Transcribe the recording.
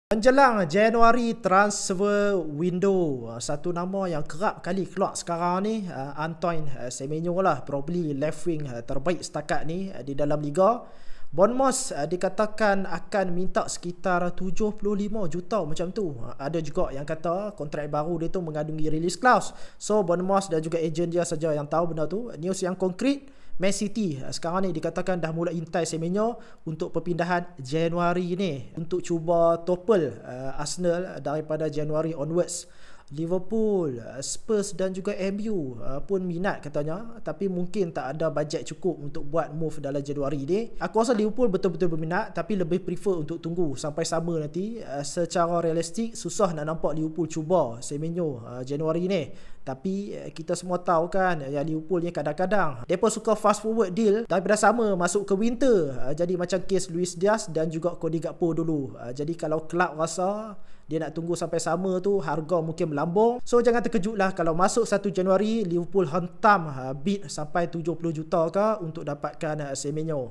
Menjelang Januari transfer window, satu nama yang kerap kali keluar sekarang ni, Antoine Semenyo lah, probably left wing terbaik setakat ni di dalam liga. Bournemouth dikatakan akan minta sekitar 75 juta macam tu. Ada juga yang kata kontrak baru dia tu mengandungi release clause. So Bournemouth dan juga ejen dia saja yang tahu benda tu. News yang konkret, Man City sekarang ni dikatakan dah mula intai Semenyo untuk perpindahan Januari ni untuk cuba topple Arsenal daripada Januari onwards. Liverpool, Spurs dan juga MU pun minat katanya, tapi mungkin tak ada bajet cukup untuk buat move dalam Januari ni. Aku rasa Liverpool betul-betul berminat, tapi lebih prefer untuk tunggu sampai summer nanti. Secara realistik susah nak nampak Liverpool cuba Semenyo Januari ni. Tapi kita semua tahu kan, yang Liverpool ni kadang-kadang mereka suka fast forward deal daripada summer masuk ke winter. Jadi macam kes Luis Diaz dan juga Cody Gakpo dulu. Jadi kalau club rasa dia nak tunggu sampai summer tu, harga mungkin melambung. So jangan terkejutlah kalau masuk 1 Januari Liverpool hentam bid sampai 70 juta ke untuk dapatkan Semenyo.